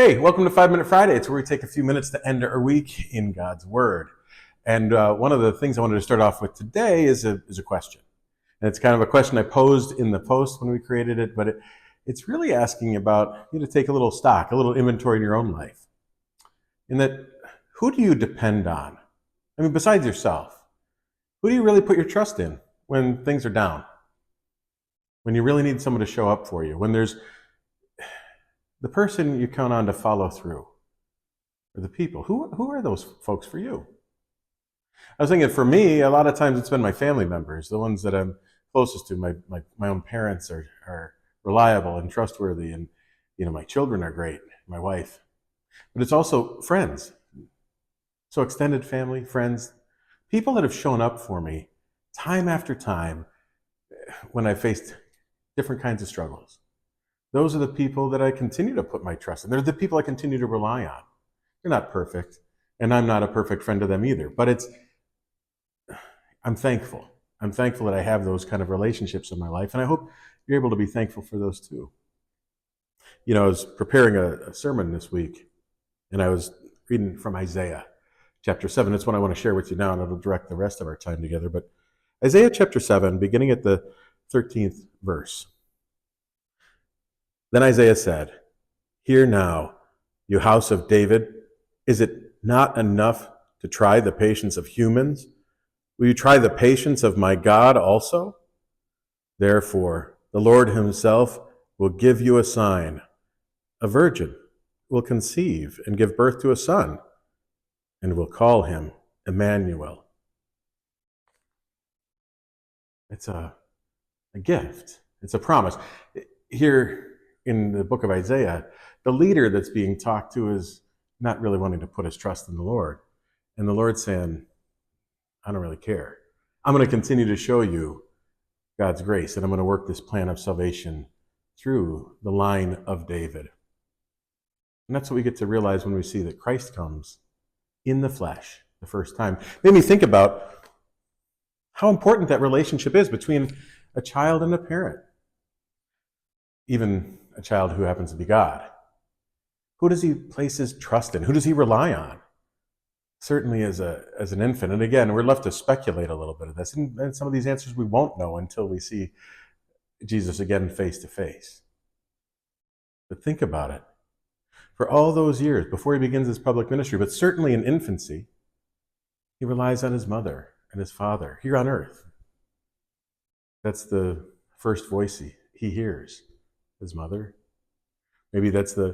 Hey, welcome to 5 Minute Friday. It's where we take a few minutes to end our week in God's Word. And one of the things I wanted to start off with today is a question. And it's kind of a question I posed in the post when we created it, but it's really asking about you to take a little stock, a little inventory in your own life. In that, who do you depend on? I mean, besides yourself, who do you really put your trust in when things are down? When you really need someone to show up for you? When there's the person you count on to follow through, or the people. Who are those folks for you? I was thinking for me, a lot of times it's been my family members, the ones that I'm closest to. My own parents are reliable and trustworthy, and my children are great, my wife. But it's also friends. So extended family, friends, people that have shown up for me time after time when I faced different kinds of struggles. Those are the people that I continue to put my trust in. They're the people I continue to rely on. They're not perfect, and I'm not a perfect friend to them either. But I'm thankful. I'm thankful that I have those kind of relationships in my life, and I hope you're able to be thankful for those too. I was preparing a sermon this week, and I was reading from Isaiah chapter 7. It's one I want to share with you now, and it'll direct the rest of our time together. But Isaiah chapter 7, beginning at the 13th verse. Then Isaiah said, "Hear now, you house of David, is it not enough to try the patience of humans? Will you try the patience of my God also? Therefore, the Lord himself will give you a sign. A virgin will conceive and give birth to a son, and will call him Emmanuel." It's a gift. It's a promise. Here in the book of Isaiah, the leader that's being talked to is not really wanting to put his trust in the Lord. And the Lord's saying, I don't really care. I'm going to continue to show you God's grace, and I'm going to work this plan of salvation through the line of David. And that's what we get to realize when we see that Christ comes in the flesh the first time. It made me think about how important that relationship is between a child and a parent. Even a child who happens to be God. Who does he place his trust in? Who does he rely on? Certainly as an infant. And again, we're left to speculate a little bit of this. And some of these answers we won't know until we see Jesus again face to face. But think about it. For all those years, before he begins his public ministry, but certainly in infancy, he relies on his mother and his father here on earth. That's the first voice he hears. His mother. Maybe that's rely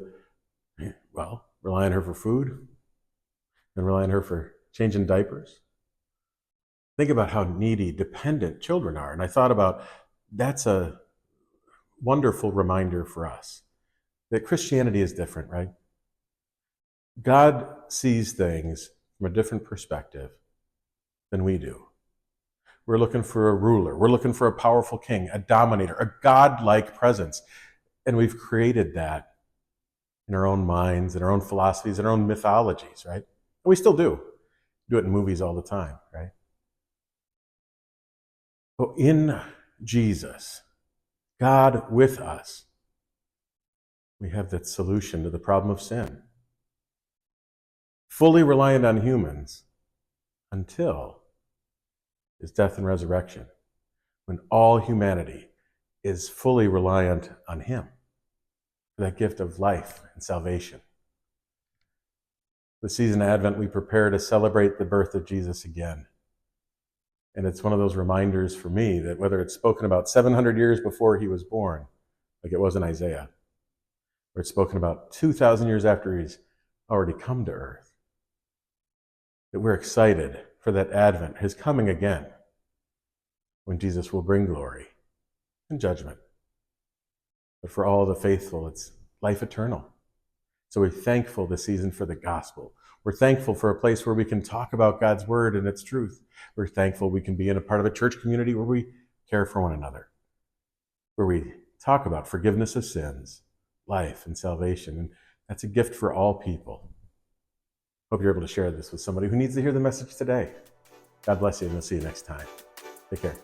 on her for food and rely on her for changing diapers. Think about how needy, dependent children are. And I thought about that's a wonderful reminder for us that Christianity is different, right? God sees things from a different perspective than we do. We're looking for a ruler. We're looking for a powerful king, a dominator, a God-like presence. And we've created that in our own minds, in our own philosophies, in our own mythologies, right? And we still do. We do it in movies all the time, right? But in Jesus, God with us, we have that solution to the problem of sin. Fully reliant on humans until his death and resurrection, when all humanity is fully reliant on him for that gift of life and salvation. The season of Advent, we prepare to celebrate the birth of Jesus again. And it's one of those reminders for me that whether it's spoken about 700 years before he was born, like it was in Isaiah, or it's spoken about 2,000 years after he's already come to earth, that we're excited for that Advent, his coming again, when Jesus will bring glory and judgment. But for all the faithful, it's life eternal. So we're thankful this season for the gospel. We're thankful for a place where we can talk about God's word and its truth. We're thankful we can be in a part of a church community where we care for one another, where we talk about forgiveness of sins, life, and salvation. And that's a gift for all people. Hope you're able to share this with somebody who needs to hear the message today. God bless you, and we'll see you next time. Take care.